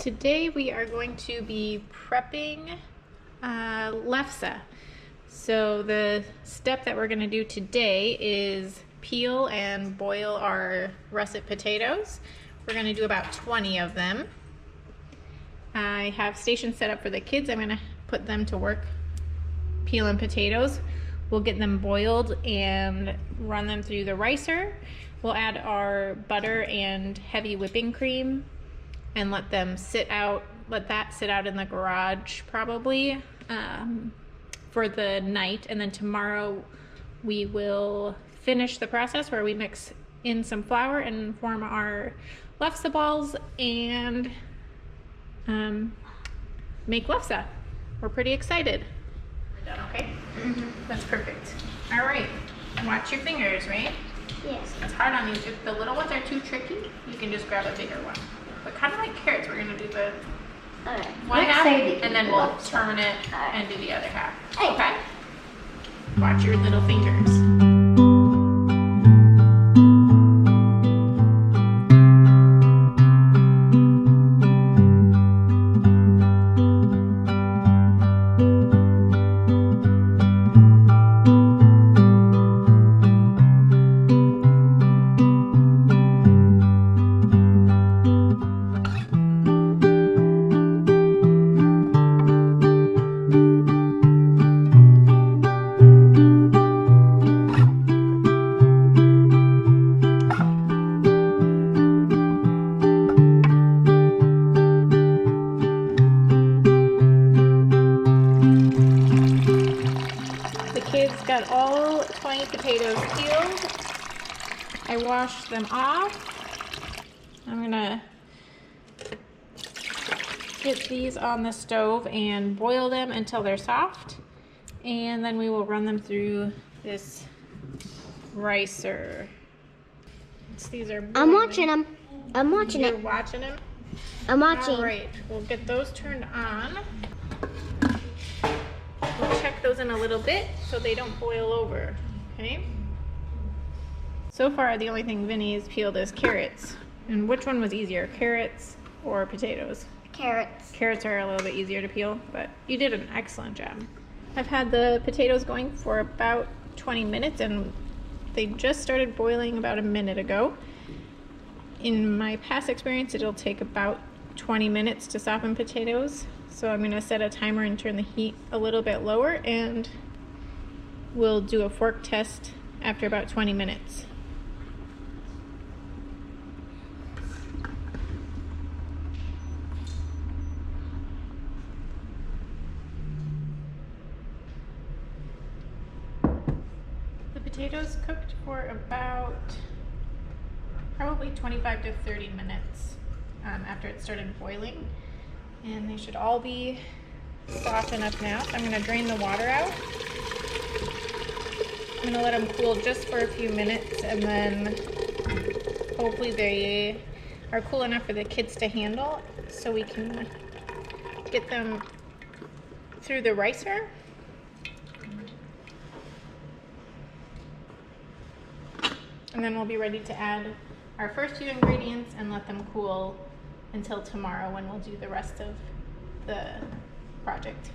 Today we are going to be prepping Lefse. So the step that we're going to do today is peel and boil our russet potatoes. We're going to do about 20 of them. I have stations set up for the kids. I'm going to put them to work peeling potatoes. We'll get them boiled and run them through the ricer. We'll add our butter and heavy whipping cream and let that sit out in the garage probably for the night. And then tomorrow we will finish the process where we mix in some flour and form our Lefse balls and make Lefse. We're pretty excited. We're done, okay? Mm-hmm. That's perfect. All right, watch your fingers, right? Yes. It's hard on these. If the little ones are too tricky, you can just grab a bigger one. But kind of like carrots, we're gonna do the one half, and then we'll turn it and do the other half. Okay? Watch your little fingers. Got all 20 potatoes peeled. I washed them off. I'm gonna get these on the stove and boil them until they're soft, and then we will run them through this ricer. These are boiling. I'm watching them. I'm watching it. You're watching them? I'm watching. All right, we'll get those turned on. We'll check those in a little bit so they don't boil over, okay? So far, the only thing Vinny has peeled is carrots. And which one was easier, carrots or potatoes? Carrots. Carrots are a little bit easier to peel, but you did an excellent job. I've had the potatoes going for about 20 minutes and they just started boiling about a minute ago. In my past experience, it'll take about 20 minutes to soften potatoes. So I'm going to set a timer and turn the heat a little bit lower, and we'll do a fork test after about 20 minutes. The potatoes cooked for about probably 25 to 30 minutes after it started boiling. And they should all be soft enough now. So I'm going to drain the water out. I'm going to let them cool just for a few minutes, and then hopefully they are cool enough for the kids to handle so we can get them through the ricer. And then we'll be ready to add our first few ingredients and let them cool until tomorrow when we'll do the rest of the project.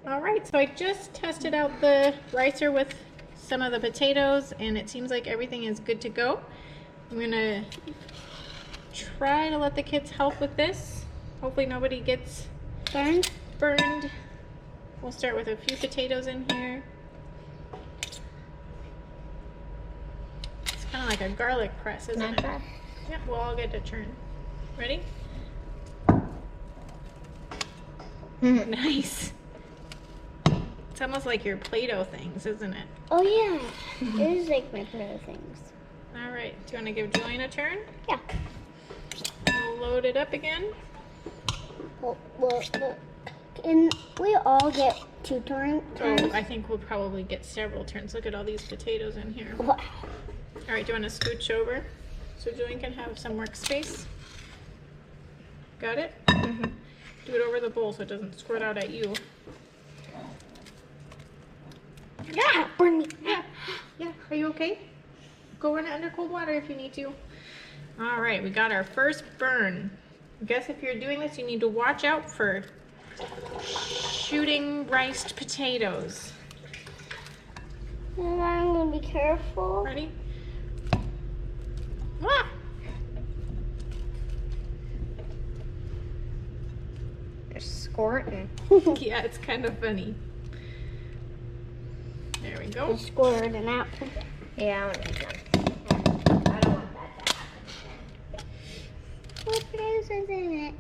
All right, so I just tested out the ricer with some of the potatoes and it seems like everything is good to go. I'm gonna try to let the kids help with this. Hopefully nobody gets burned. We'll start with a few potatoes in here. It's kind of like a garlic press, isn't it? Yep, we'll all get to turn. Ready? Nice. It's almost like your Play-Doh things, isn't it? Oh yeah, it is like my Play-Doh things. All right, do you want to give Julian a turn? Yeah. We'll load it up again. Well, can we all get 2 turns? Oh, I think we'll probably get several turns. Look at all these potatoes in here. Wow. All right, do you want to scooch over so Julian can have some workspace? Got it? Mm-hmm. Do it over the bowl so it doesn't squirt out at you. Yeah, burn me. Yeah. Yeah. Are you okay? Go run it under cold water if you need to. All right, we got our first burn. I guess if you're doing this, you need to watch out for shooting riced potatoes. And I'm gonna be careful. Ready? Ah! They're squirting. Yeah, it's kind of funny. There we go. They're squirting out. Yeah, I want to done. I don't want that to happen. More potatoes in it.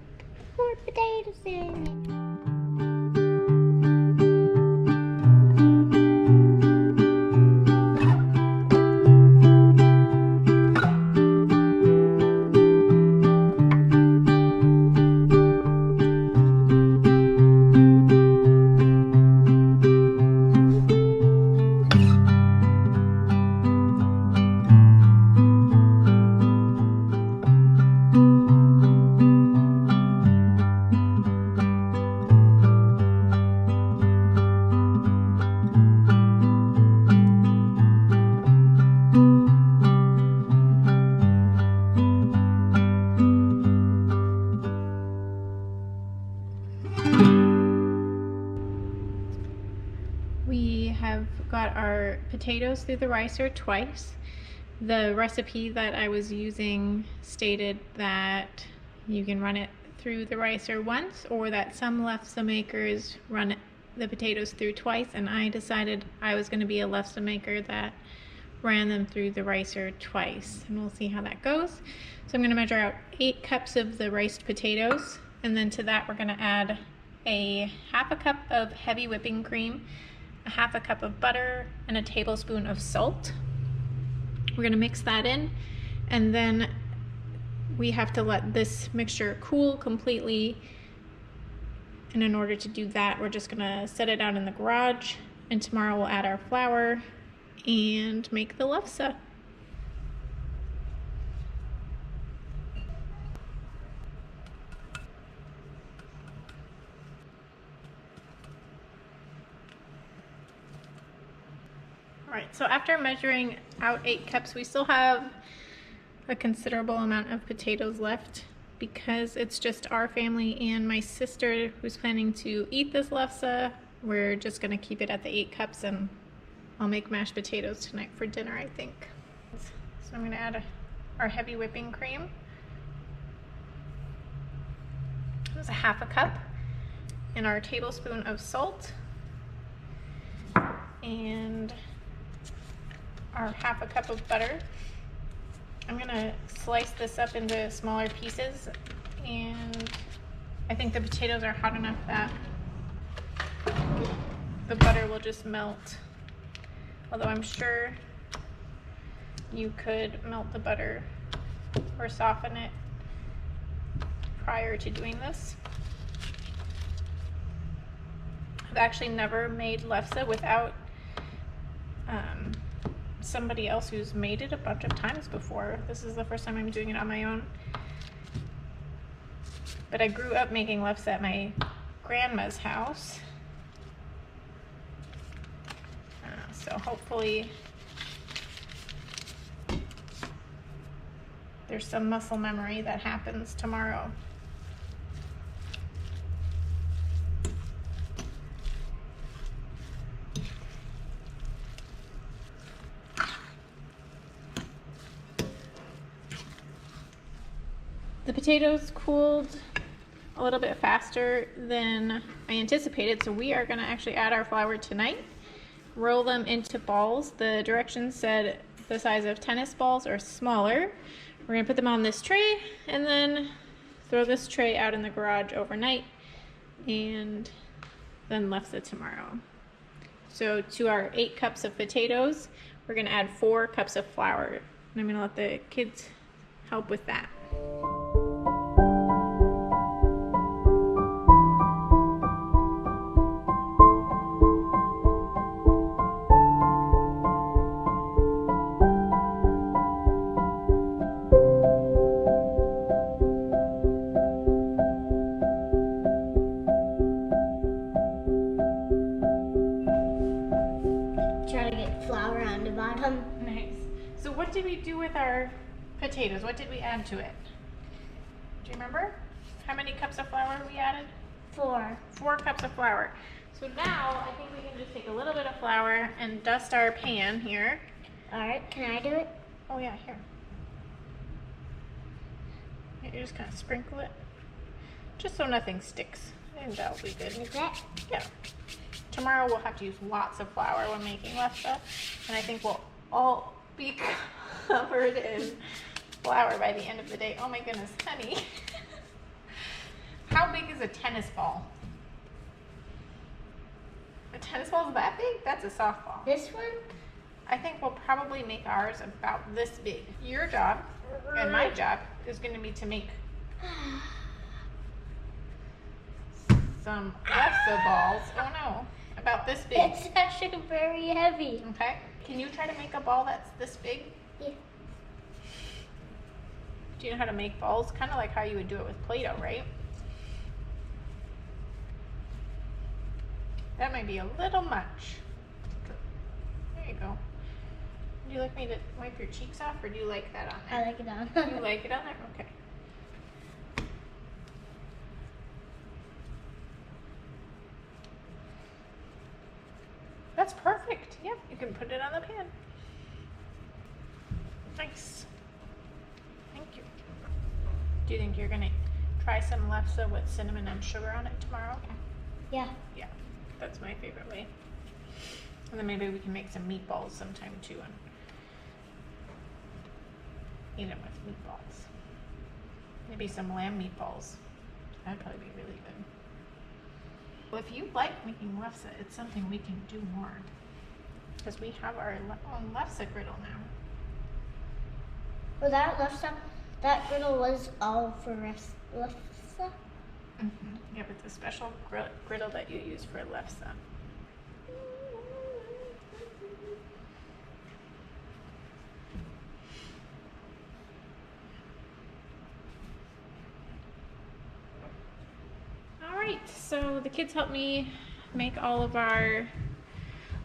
More potatoes in it. We have got our potatoes through the ricer twice. The recipe that I was using stated that you can run it through the ricer once, or that some Lefse makers run the potatoes through twice, and I decided I was going to be a Lefse maker that ran them through the ricer twice, and we'll see how that goes. So I'm going to measure out 8 cups of the riced potatoes, and then to that we're going to add a half a cup of heavy whipping cream, a half a cup of butter, and a tablespoon of salt. We're going to mix that in, and then we have to let this mixture cool completely, and in order to do that we're just going to set it out in the garage, and tomorrow we'll add our flour and make the lefse. Alright, so after measuring out 8 cups, we still have a considerable amount of potatoes left because it's just our family and my sister who's planning to eat this lefse. We're just going to keep it at the 8 cups, and I'll make mashed potatoes tonight for dinner, I think. So I'm going to add our heavy whipping cream. That was a half a cup, and our tablespoon of salt, and our half a cup of butter. I'm gonna slice this up into smaller pieces, and I think the potatoes are hot enough that the butter will just melt. Although I'm sure you could melt the butter or soften it prior to doing this. I've actually never made lefse without somebody else who's made it a bunch of times before. This is the first time I'm doing it on my own. But I grew up making lefse at my grandma's house. So hopefully there's some muscle memory that happens tomorrow. The potatoes cooled a little bit faster than I anticipated, so we are going to actually add our flour tonight. Roll them into balls. The directions said the size of tennis balls or smaller. We're going to put them on this tray and then throw this tray out in the garage overnight, and then lefse tomorrow. So to our 8 cups of potatoes, we're going to add 4 cups of flour, and I'm going to let the kids help with that. what did we do with our potatoes? What did we add to it? Do you remember? How many cups of flour we added? 4. 4 cups of flour. So now I think we can just take a little bit of flour and dust our pan here. Alright, can I do it? Oh yeah, here. You just kind of sprinkle it, just so nothing sticks. I think that'll be good. Is that? Yeah. Tomorrow we'll have to use lots of flour when making lefse, and I think we'll all be covered in flour by the end of the day. Oh my goodness, honey. How big is a tennis ball? A tennis ball is that big? That's a softball. This one? I think we'll probably make ours about this big. Your job and my job is going to be to make some lefse balls. Oh no, about this big. It's actually very heavy. Okay. Can you try to make a ball that's this big? Yeah. Do you know how to make balls? Kind of like how you would do it with Play-Doh, right? That might be a little much. There you go. Would you like me to wipe your cheeks off, or do you like that on there? I like it on. You like it on there? Okay. That's perfect. Yep, you can put it on the pan. Nice. Thank you. Do you think you're gonna try some lefse with cinnamon and sugar on it tomorrow? Yeah. Yeah, that's my favorite way. And then maybe we can make some meatballs sometime too and eat them with meatballs. Maybe some lamb meatballs. That'd probably be really good. Well, if you like making lefse, it's something we can do more. Because we have our own lefse griddle now. Well, that griddle was all for lefse. Mm-hmm. Yep, it's a special griddle that you use for lefse. Alright, so the kids helped me make all of our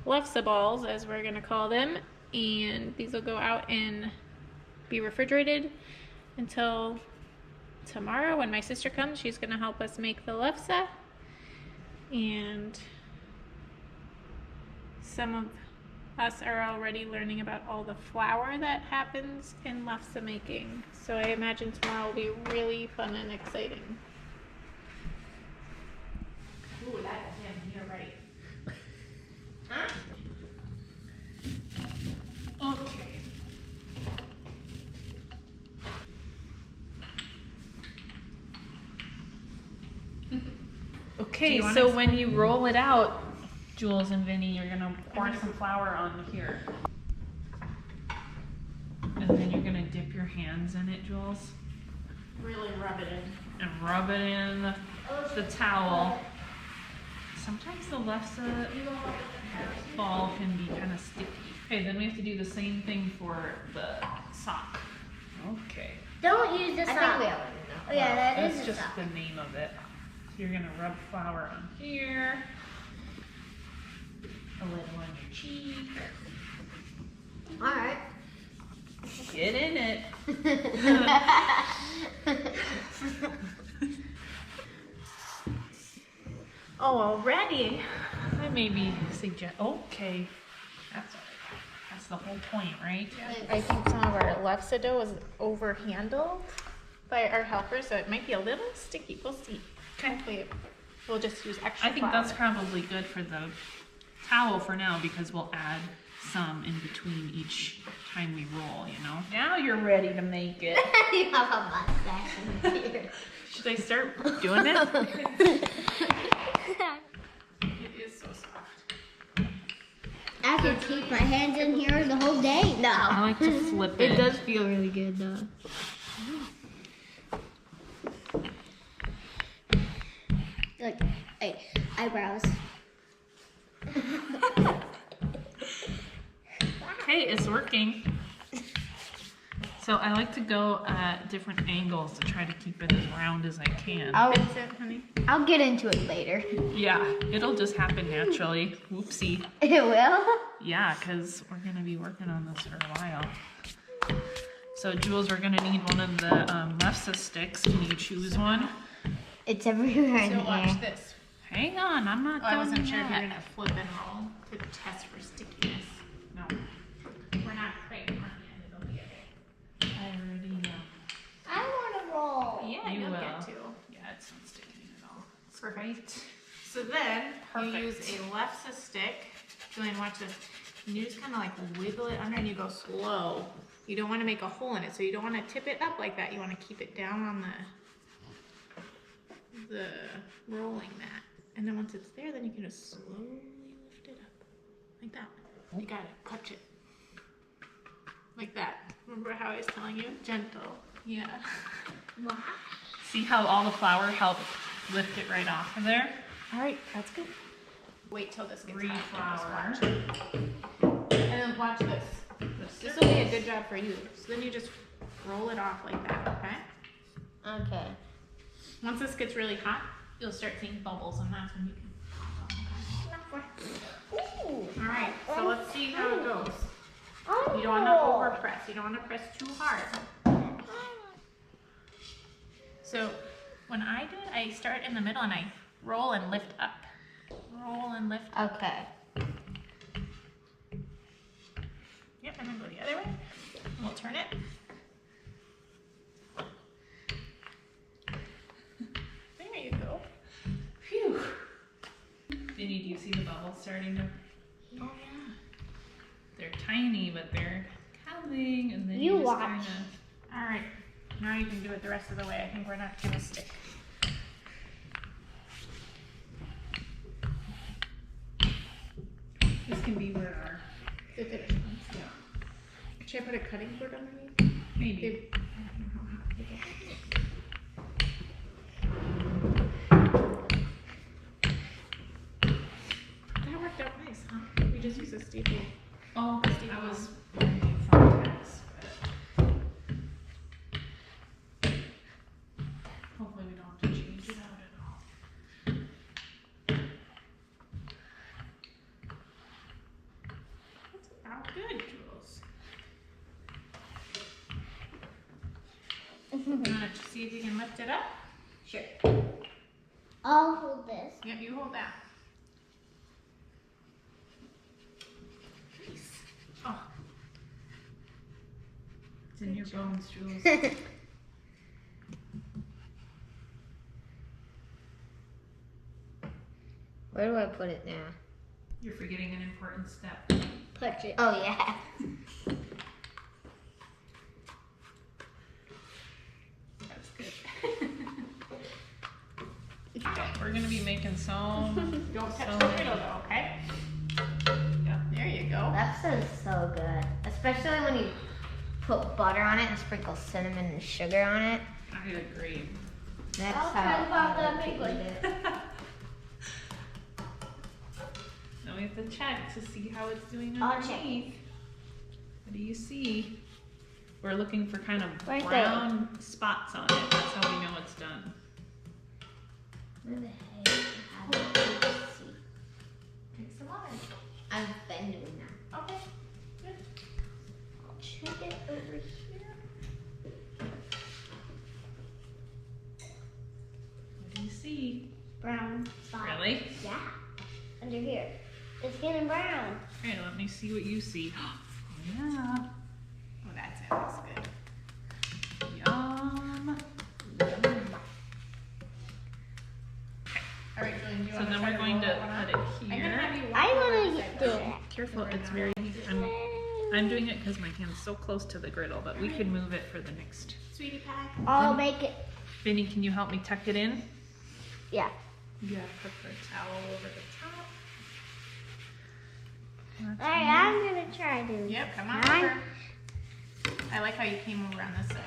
lefse balls, as we're going to call them, and these will go out and be refrigerated until tomorrow when my sister comes. She's going to help us make the lefse, and some of us are already learning about all the flour that happens in lefse making, so I imagine tomorrow will be really fun and exciting. Ooh, that's him, you're right. Huh? Okay. Okay, so when you roll it out, Jules and Vinny, you're gonna pour some flour on here. And then you're gonna dip your hands in it, Jules. Really rub it in. And rub it in the towel. Sometimes the lefse ball can be kind of sticky. Okay, then we have to do the same thing for the sock. Okay. Don't use the sock. I think we already know. Oh yeah, that That's is the just sock. the name of it. So you're gonna rub flour on here, a little on your cheek. Alright. Get in it. Oh, already? I maybe suggest. Okay, that's all right. That's the whole point, right? I think some of our lefse dough is overhandled by our helpers, so it might be a little sticky. We'll see. Hopefully we'll just use extra I think flour. that's probably good for the towel for now because we'll add some in between each time we roll, you know? Now you're ready to make it. You have a mustache in here. Should I start doing it? It is so soft. I could keep my hands in here the whole day. I No. like to flip it. It does feel really good though. Like, hey, eyebrows. Okay, it's working. So I like to go at different angles to try to keep it as round as I can. Vincent, honey. I'll get into it later. Yeah, it'll just happen naturally. Whoopsie. It will? Yeah, because we're going to be working on this for a while. So Jules, we're gonna need one of the Lefse sticks. Can you choose one? It's everywhere in So the watch air. this. Hang on, I'm not Oh, I done wasn't sure if you were yet. gonna flip and roll to test for stickiness. No, We're not quite on the end of the wheel. I already know. I want to roll. Yeah, You you'll will. get to. Yeah, it's not sticking at all. Perfect. So then Perfect. you use a Lefse stick. Julian, watch this. And you just kind of like wiggle it under and you go slow. You don't want to make a hole in it, so you don't want to tip it up like that. You want to keep it down on the rolling mat. And then once it's there, then you can just slowly lift it up. Like that. You gotta catch it. Like that. Remember how I was telling you? Gentle. Yeah. See how all the flour helped lift it right off of there? All right, that's good. Wait till this gets hot. Reflour. And then watch this. This will be a good job for you. So then you just roll it off like that, okay? Okay. Once this gets really hot, you'll start seeing bubbles, and that's when you can pop them, okay? Ooh. All right, so let's see how it goes. Oh. You don't want to overpress. You don't want to press too hard. So when I do it, I start in the middle and I roll and lift up. Roll and lift up. Okay. Yep, and then go the other way. And we'll turn it. There you go. Phew. Vinny, do you see the bubbles starting to? Oh yeah. They're tiny, but they're coming, and then You you just watch. kind of. All right. Now you can do it the rest of the way. I think we're not gonna stick. This can be where our The finished ones. yeah, Should I put a cutting board underneath? maybe. That worked out nice, huh? We just use a staple. Oh, I was wondering sometimes, but hopefully we don't have to change it out at all. That's about good, Jules. You want to see if you can lift it up? Sure. I'll hold this. Yep, you hold that. Nice. Oh, It's in your bones, Jules. Where do I put it now? You're forgetting an important step. Put it. Oh yeah. that's good. We're gonna be making some. Don't touch So the many. griddle though, okay? Yeah. There you go. That sounds so good. Especially when you put butter on it and sprinkle cinnamon and sugar on it. I agree. That's I'll how try to pop that other big people one. do it. Now we have to check to see how it's doing I'll check. underneath. What do you see? We're looking for kind of Right there. brown spots on it. That's how we know it's done. Where the heck is it? Let's see. Take some water. I've been doing that. Okay, good. I'll check it over here. What do you see? Brown spot. Really? Yeah. Under here. It's getting brown. Okay, let me see what you see. Oh yeah. Oh, that's it. That's good. Yum. All right, Julian, do you So want then try we're going to roll that put one it up? I'm gonna here. have you walk I over wanna this get side. this. Careful, it's very. I'm doing it because my hand's so close to the griddle, but we could move it for the next. Sweetie pie. I'll make it. Vinny, can you help me tuck it in? Yeah. You gotta put the towel over the top. That's Alright, I'm gonna try to. Yep, come on Nine. over. I like how you came over on this side.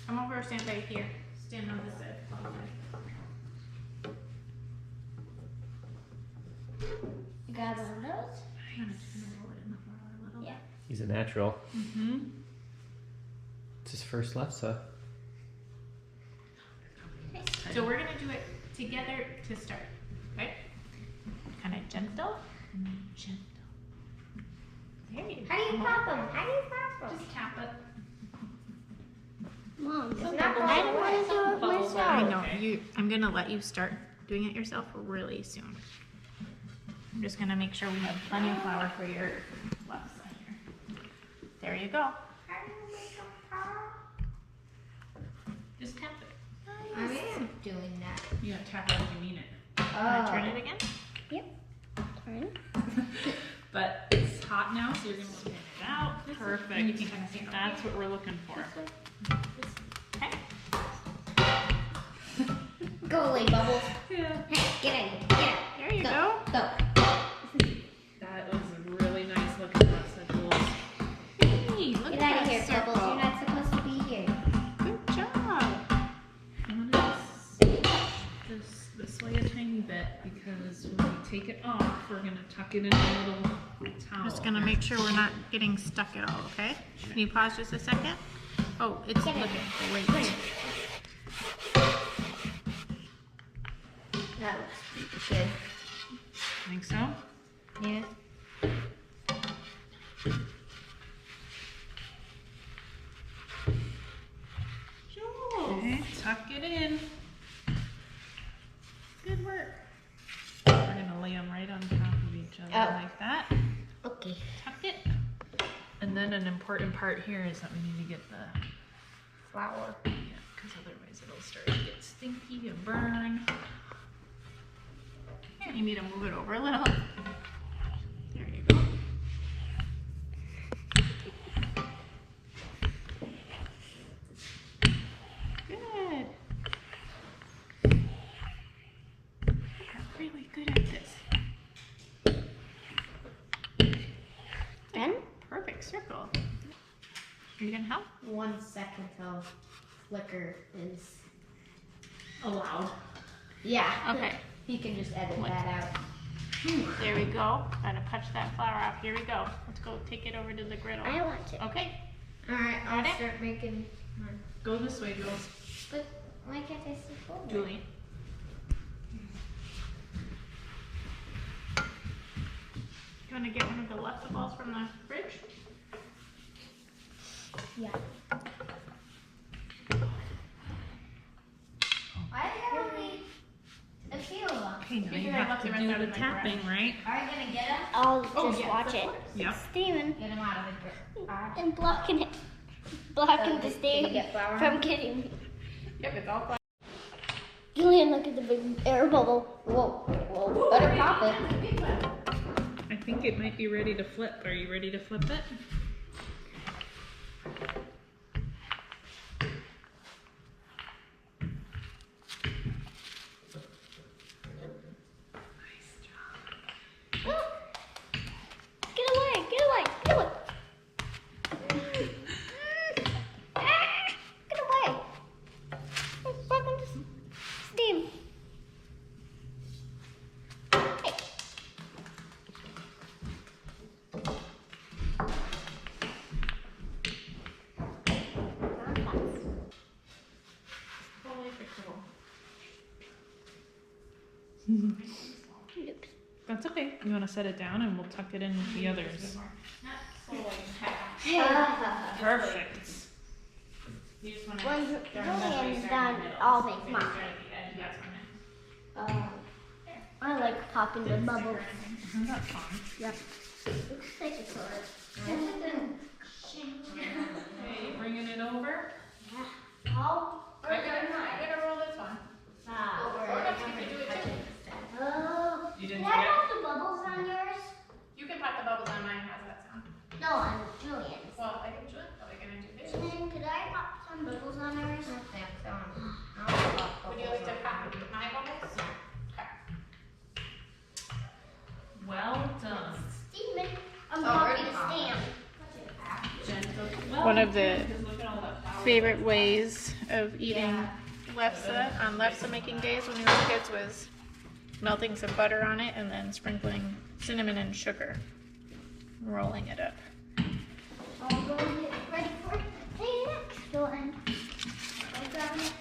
Come over or stand right here. Stand on this side. You got one of those? I'm just gonna roll it in the flour a little. Yeah. He's a natural. Mm-hmm. It's his first Lefse. So we're gonna do it together to start. Okay? Kind of gentle and then gentle. There you go. How do you pop them? How do you pop them? Just tap it. Mom, Some I bubbles don't want to do it Bubbles myself. are I know. okay. I'm gonna let you start doing it yourself really soon. I'm just gonna make sure we have plenty of flour for your lefse here. There you go. How do you make a pie? Just tap it. I am doing that. You gotta tap it like you mean it. Wanna turn it again? Yep. Turn. But it's hot now, so you're gonna spin it out. Perfect. And you can kind of see it. That's what we're looking for. Okay. Go away, Bubbles. Yeah. Hey, get out. Get out. There you go. Go. That was a really nice looking lefse, Jules. Hey, look Get at out of that here, circle. Bubbles. You're not supposed to be here. Good job. I'm gonna stitch this way a tiny bit because when we take it off, we're gonna tuck it in a little towel. Just gonna make sure we're not getting stuck at all, okay? Can you pause just a second? Oh, it's Get it. looking great. That looks good. Think so? Yeah. Okay, tuck it in. Good work. We're gonna lay them right on top of each other Oh. like that. Okay. Tuck it. And then an important part here is that we need to get the Flour. yeah, because otherwise it'll start to get stinky and burn. Here, you need to move it over a little. There you go. Good. You're really good at this. Ben? Perfect circle. Are you gonna help? 1 second till flicker is Allowed. Yeah. Okay. You can just edit that out. There we go. Gotta punch that flour off. Here we go. Let's go take it over to the griddle. I want to. Okay. Alright, I'll Got it? start making mine. Go this way, Jules. But why can't I see forward? Julie. You wanna get one of the lefse balls from the fridge? Yeah. I only a few of them. Okay, now you can have left to the rest do out the of the tapping, right? Are you gonna get them? I'll Oh, just yes, watch of it. course. Yep. Steaming. Get them out of the grill. And blocking it. Blocking the Did you steam get flour? from getting me. Yep, it's all fine. Julian, look at the big air bubble. Whoa, whoa, better pop it. I think it might be ready to flip. Are you ready to flip it? Get away, get away, get away. Get away. It's back into steam. Hey. Totally fixable. Oops. That's okay. You want to set it down and we'll tuck it in with the others. Perfect. You just wanna When start in the middle, Julian's start in done, the middle. I'll So make maybe mine. start at the edge, that's when I like popping the bubbles. Isn't that fun? Yep. Looks like it's hard. Okay, you bringing it over? I'll I gotta roll this one. Or else you can do it too. Oh. You Did didn't I forget? pop the bubbles on yours? You can pop the bubbles on mine, how's that sound? No, on Julian's. Well, I can Julie, are we gonna do this? Then could I pop some bubbles on ours? Would you like to pop my bubbles? Okay. Well done. Steven, I'm Oh, popping really? a stamp. One of the favorite ways of eating lefse on lefse making days when we were kids was melting some butter on it and then sprinkling cinnamon and sugar, rolling it up. I'll go get ready for the next one. I'll grab it.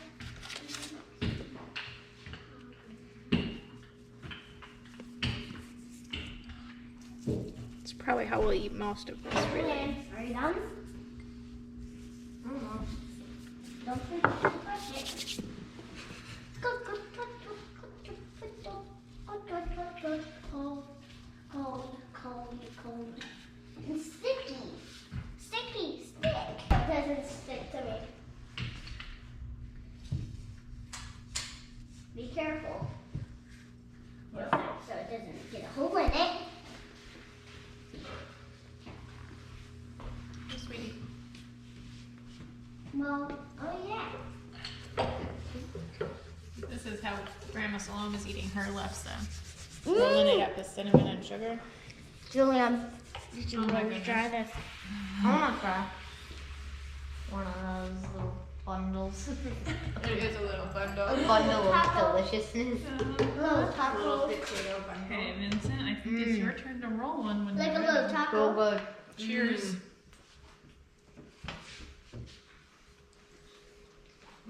It's probably how we'll eat most of this, really. Julian, are you done? Almost. Don't forget to brush it. Good, good, good, good, good, good, good, good, good, good. Cold, cold, cold, cold. And sticky. Sticky, stick. It doesn't stick to me. Be careful. So it doesn't get a hole in it. Hey, sweetie. Well, oh yeah. This is how Grandma Salome is eating her Lefse. Rolling it up with cinnamon and sugar. Julian, did you Oh my want to goodness. try this? I want to try one of those little bundles. It is a little A bundle. bundle of deliciousness. Little taco. Okay, Vincent, I think it's your turn to roll one when Like you're a little ready. taco. good. Cheers.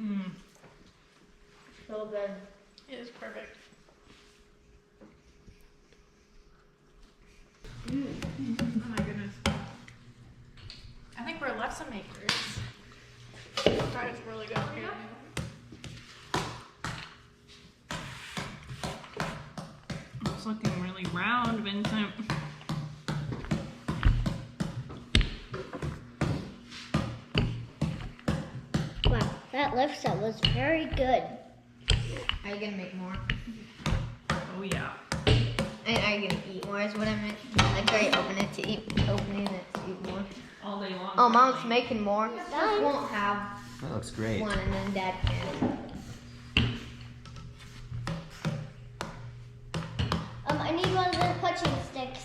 Mm. So good. It is perfect. Oh my goodness. I think we're Lefse makers. That is really good. It's looking really round, Vincent. Wow, that Lefse was very good. Are you gonna make more? Oh yeah. And are you gonna eat more? Is what I meant. Like, are you opening it to eat more? All day long. Oh, Mom's making more. Done. Won't have That looks great. one, and then Dad can. I need one of the punching sticks.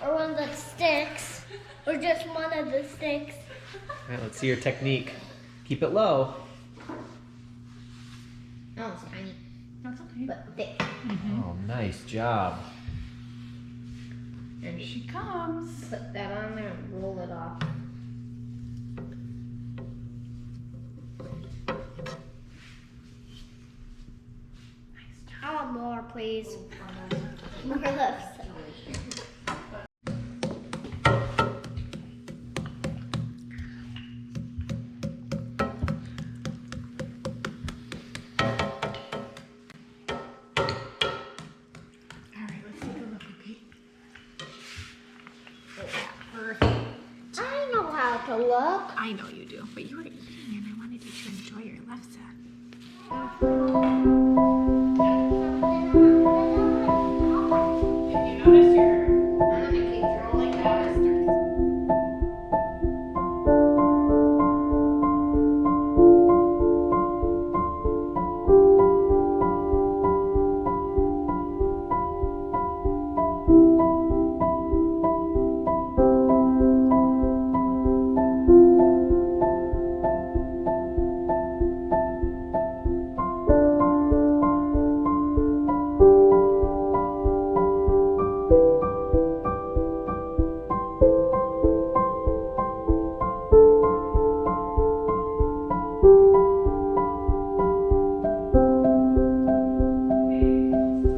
Or one of the sticks. Or just one of the sticks. All right, let's see your technique. Keep it low. Oh, it's tiny, That's okay. but thick. Oh, nice job. And Here she comes. put that on there and roll it off. I want more, please. More Lefse. All right, let's take a look, okay? I know how to look. I know you do, but you were eating and I wanted you to enjoy your Lefse. If you notice your keeps rolling faster.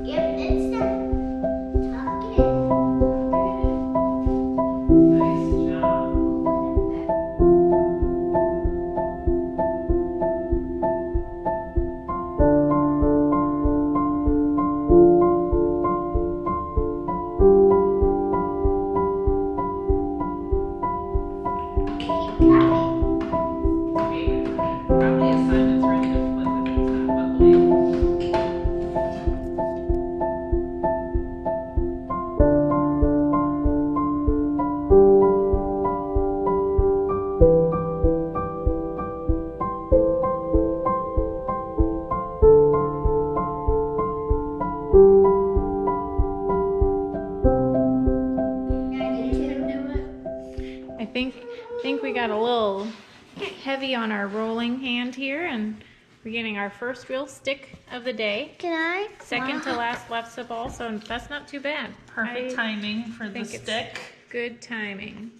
Yep, instant. Tuck it. Nice job. Keep tapping. Okay. Probably assignment's ready to flip if it's not bubbly. I think we got a little heavy on our rolling hand here, and we're getting our first real stick of the day. Can I? Second to last Lefse ball, so that's not too bad. Perfect I timing for the think it's stick. good timing.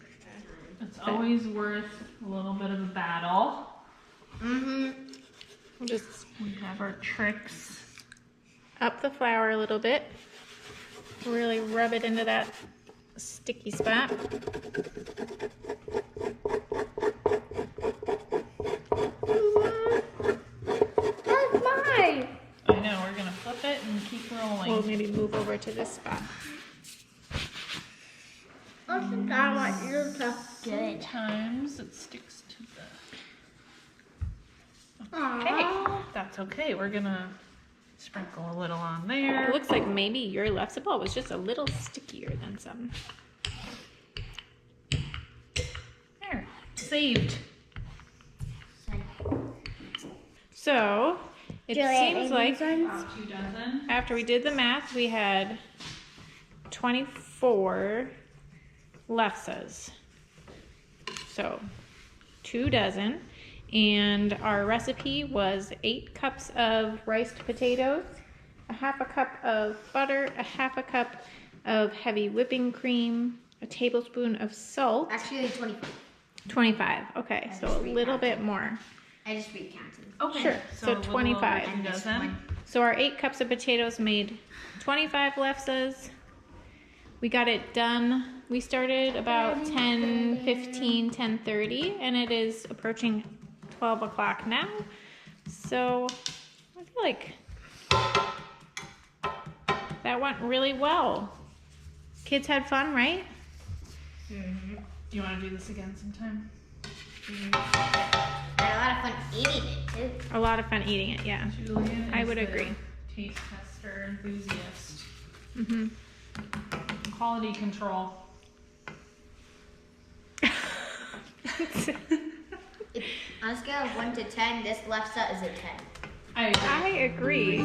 It's always worth a little bit of a battle. We'll just We have our tricks. up the flour a little bit. Really rub it into that sticky spot. over to this spot. I think I want you to good. Sometimes it sticks to the. Aww. Okay, that's okay. We're gonna sprinkle a little on It there. looks like maybe your Lefse ball was just a little stickier than some. There, saved. So it seems like About 2 dozen. after we did the math, we had 24 Lefses. So 2 dozen. And our recipe was 8 cups of riced potatoes, a half a cup of butter, a half a cup of heavy whipping cream, a tablespoon of salt. Actually, 25. 25. Okay, so a little bit more. I just recounted. Okay. Sure. So a little 25. over 2 And this dozen. one. So our 8 cups of potatoes made 25 Lefses. We got it done. We started about 10:15, 10:30, and it is approaching 12 o'clock now. So I feel like that went really well. Kids had fun, right? Do you want to do this again sometime? I had a lot of fun eating it too. A lot of fun eating it, yeah. Julian I is would the agree. taste tester enthusiast. Mm-hmm. Quality control. On a scale of 1 to 10, this left set is a 10. I I agree.